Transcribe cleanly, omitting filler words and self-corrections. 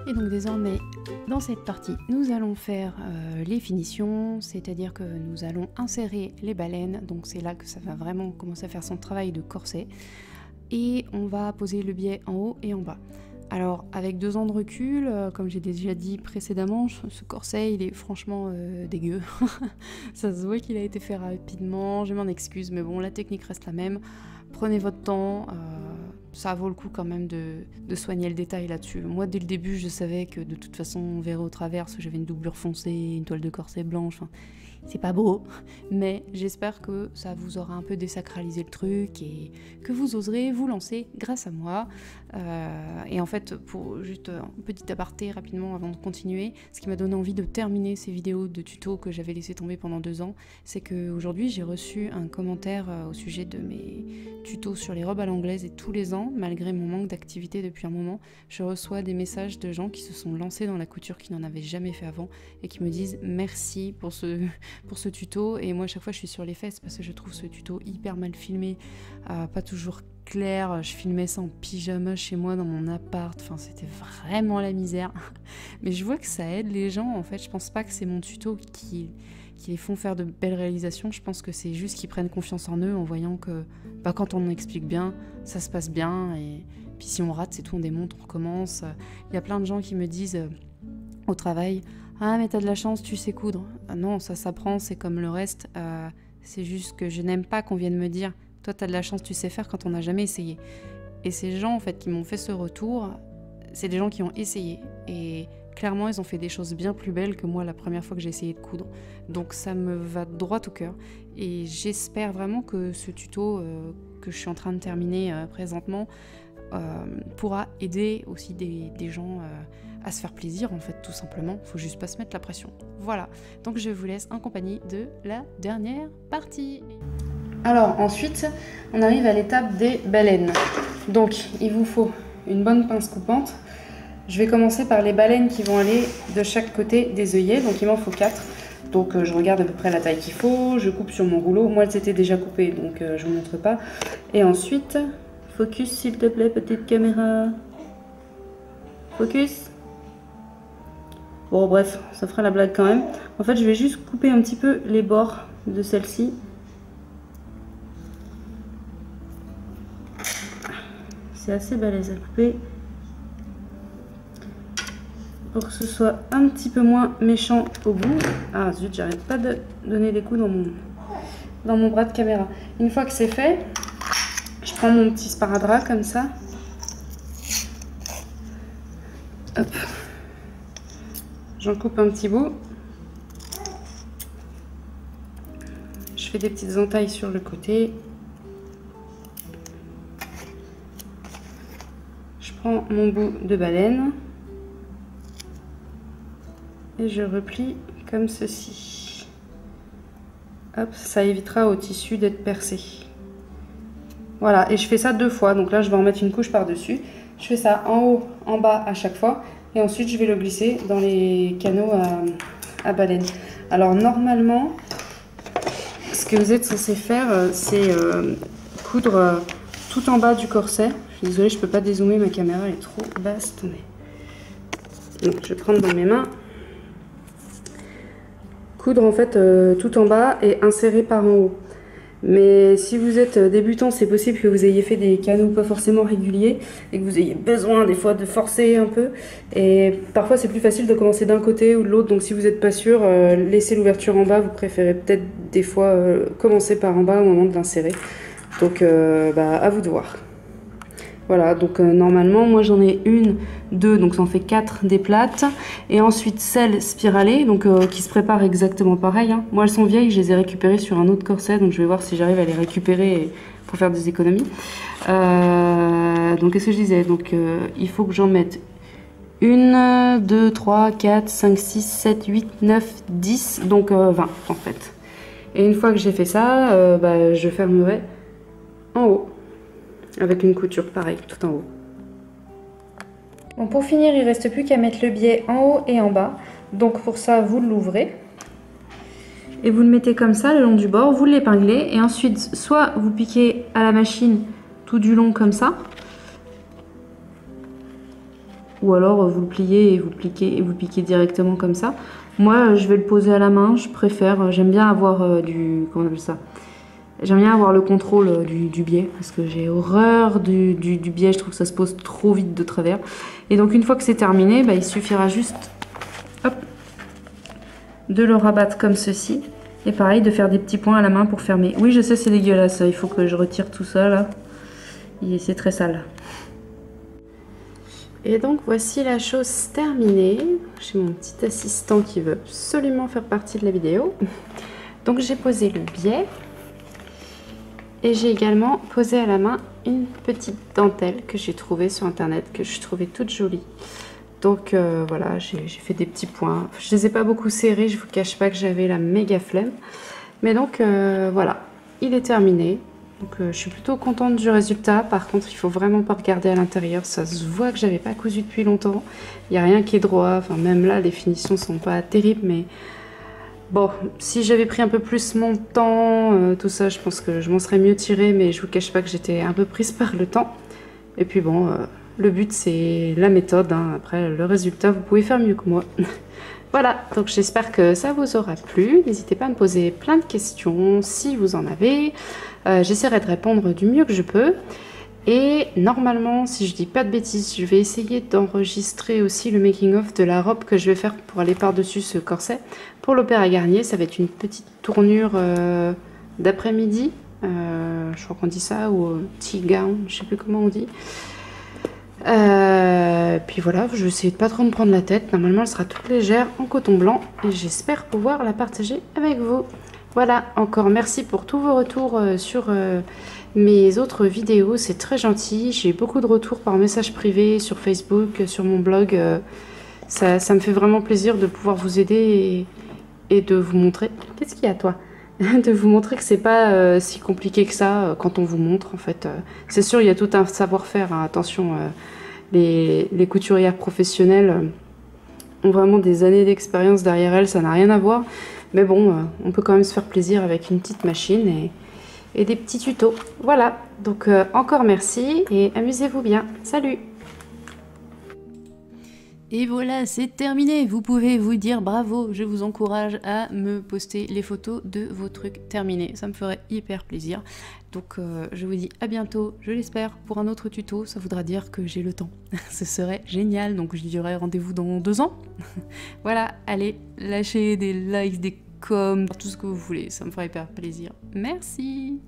Et donc désormais, dans cette partie, nous allons faire les finitions, c'est-à-dire que nous allons insérer les baleines, donc c'est là que ça va vraiment commencer à faire son travail de corset, et on va poser le biais en haut et en bas. Alors avec 2 ans de recul, comme j'ai déjà dit précédemment, ce corset il est franchement dégueu. Ça se voit qu'il a été fait rapidement, je m'en excuse, mais bon, la technique reste la même. Prenez votre temps, ça vaut le coup quand même de soigner le détail là-dessus. Moi dès le début je savais que de toute façon on verrait au travers, parce que j'avais une doublure foncée, une toile de corset blanche, enfin, c'est pas beau, mais j'espère que ça vous aura un peu désacralisé le truc et que vous oserez vous lancer grâce à moi. Et en fait, pour juste un petit aparté rapidement avant de continuer, ce qui m'a donné envie de terminer ces vidéos de tutos que j'avais laissé tomber pendant 2 ans, c'est qu'aujourd'hui j'ai reçu un commentaire au sujet de mes tutos sur les robes à l'anglaise, et tous les ans, malgré mon manque d'activité depuis un moment, je reçois des messages de gens qui se sont lancés dans la couture, qui n'en avaient jamais fait avant, et qui me disent merci pour ce tuto. Et moi à chaque fois je suis sur les fesses parce que je trouve ce tuto hyper mal filmé, pas toujours clair. Je filmais ça en pyjama chez moi dans mon appart, enfin c'était vraiment la misère. Mais je vois que ça aide les gens en fait. Je pense pas que c'est mon tuto qui les font faire de belles réalisations, je pense que c'est juste qu'ils prennent confiance en eux en voyant que quand on explique bien, ça se passe bien, et puis si on rate c'est tout, on démonte, on recommence. Il y a plein de gens qui me disent au travail: ah mais t'as de la chance, tu sais coudre. Non, ça s'apprend, c'est comme le reste, c'est juste que je n'aime pas qu'on vienne me dire toi t'as de la chance, tu sais faire, quand on n'a jamais essayé. Et ces gens en fait qui m'ont fait ce retour, c'est des gens qui ont essayé, et clairement ils ont fait des choses bien plus belles que moi la première fois que j'ai essayé de coudre. Donc ça me va droit au cœur, et j'espère vraiment que ce tuto que je suis en train de terminer présentement pourra aider aussi des gens à se faire plaisir en fait, tout simplement. Faut juste pas se mettre la pression. Voilà, donc je vous laisse en compagnie de la dernière partie. Alors ensuite, on arrive à l'étape des baleines. Donc il vous faut une bonne pince coupante. Je vais commencer par les baleines qui vont aller de chaque côté des œillets, donc il m'en faut 4. Donc je regarde à peu près la taille qu'il faut, je coupe sur mon rouleau. Moi elles étaient déjà coupées, donc je vous montre pas. Et ensuite, focus s'il te plaît, petite caméra. Focus. Bon bref, ça fera la blague quand même. En fait je vais juste couper un petit peu les bords de celle-ci. C'est assez balèze à couper, pour que ce soit un petit peu moins méchant au bout. Ah zut, j'arrête pas de donner des coups dans mon bras de caméra. Une fois que c'est fait, je prends mon petit sparadrap comme ça. Hop. J'en coupe un petit bout. Je fais des petites entailles sur le côté. Je prends mon bout de baleine et je replie comme ceci. Hop, ça évitera au tissu d'être percé. Voilà, et je fais ça 2 fois. Donc là, je vais en mettre une couche par-dessus. Je fais ça en haut, en bas à chaque fois. Et ensuite, je vais le glisser dans les canaux à baleine. Alors normalement, ce que vous êtes censé faire, c'est coudre tout en bas du corset. Je suis désolée, je peux pas dézoomer, ma caméra est trop basse. Attendez. Donc, je vais prendre dans mes mains. Coudre en fait tout en bas et insérer par en haut. Mais si vous êtes débutant, c'est possible que vous ayez fait des canaux pas forcément réguliers et que vous ayez besoin des fois de forcer un peu. Et parfois c'est plus facile de commencer d'un côté ou de l'autre. Donc si vous n'êtes pas sûr, laissez l'ouverture en bas. Vous préférez peut-être des fois commencer par en bas au moment de l'insérer. Donc à vous de voir. Voilà, donc normalement, moi j'en ai 1, 2, donc ça en fait 4 des plates. Et ensuite celles spiralées, donc qui se préparent exactement pareil. Hein. Moi elles sont vieilles, je les ai récupérées sur un autre corset, donc je vais voir si j'arrive à les récupérer pour faire des économies. Donc qu'est-ce que je disais? Donc il faut que j'en mette 1, 2, 3, 4, 5, 6, 7, 8, 9, 10, donc 20 en fait. Et une fois que j'ai fait ça, je fermerai en haut. Avec une couture pareil, tout en haut. Bon, pour finir, il ne reste plus qu'à mettre le biais en haut et en bas. Donc pour ça, vous l'ouvrez. Et vous le mettez comme ça, le long du bord. Vous l'épinglez. Et ensuite, soit vous piquez à la machine tout du long comme ça. ou alors vous le pliez et vous piquez directement comme ça. Moi je vais le poser à la main, je préfère, j'aime bien avoir comment on appelle ça? J'aime bien avoir le contrôle du biais parce que j'ai horreur du biais, je trouve que ça se pose trop vite de travers. Et donc une fois que c'est terminé, bah, il suffira juste hop, de le rabattre comme ceci. Et pareil, de faire des petits points à la main pour fermer. Oui, je sais, c'est dégueulasse, il faut que je retire tout ça là. C'est très sale. Et donc voici la chose terminée. J'ai mon petit assistant qui veut absolument faire partie de la vidéo. Donc j'ai posé le biais. Et j'ai également posé à la main une petite dentelle que j'ai trouvée sur internet, que je trouvais toute jolie. Donc voilà, j'ai fait des petits points. Je les ai pas beaucoup serrés, je vous cache pas que j'avais la méga flemme. Mais donc voilà, il est terminé. Donc je suis plutôt contente du résultat. Par contre, il faut vraiment pas regarder à l'intérieur. Ça se voit que j'avais pas cousu depuis longtemps. Il n'y a rien qui est droit. Enfin, même là, les finitions sont pas terribles, mais bon, si j'avais pris un peu plus mon temps, tout ça, je pense que je m'en serais mieux tirée, mais je vous cache pas que j'étais un peu prise par le temps. Et puis bon, le but c'est la méthode, hein. Après le résultat, vous pouvez faire mieux que moi. Voilà, donc j'espère que ça vous aura plu. N'hésitez pas à me poser plein de questions si vous en avez. J'essaierai de répondre du mieux que je peux. Et normalement, si je dis pas de bêtises, je vais essayer d'enregistrer aussi le making-of de la robe que je vais faire pour aller par-dessus ce corset. Pour l'Opéra Garnier, ça va être une petite tournure d'après-midi. Je crois qu'on dit ça, ou tea gown, je sais plus comment on dit. Puis voilà, je vais essayer de pas trop me prendre la tête. Normalement, elle sera toute légère en coton blanc et j'espère pouvoir la partager avec vous. Voilà, encore merci pour tous vos retours sur mes autres vidéos, c'est très gentil. J'ai beaucoup de retours par message privé sur Facebook, sur mon blog. Ça me fait vraiment plaisir de pouvoir vous aider et de vous montrer. Qu'est-ce qu'il y a, toi? De vous montrer que c'est pas si compliqué que ça quand on vous montre, en fait. C'est sûr, il y a tout un savoir-faire, hein. Attention, les couturières professionnelles ont vraiment des années d'expérience derrière elles, ça n'a rien à voir. Mais bon, on peut quand même se faire plaisir avec une petite machine et des petits tutos. Voilà, donc encore merci et amusez-vous bien. Salut! Et voilà, c'est terminé. Vous pouvez vous dire bravo, je vous encourage à me poster les photos de vos trucs terminés. Ça me ferait hyper plaisir. Donc je vous dis à bientôt, je l'espère, pour un autre tuto. Ça voudra dire que j'ai le temps. Ce serait génial. Donc je dirais rendez-vous dans 2 ans. Voilà, allez, lâchez des likes, des coms, tout ce que vous voulez. Ça me ferait hyper plaisir. Merci!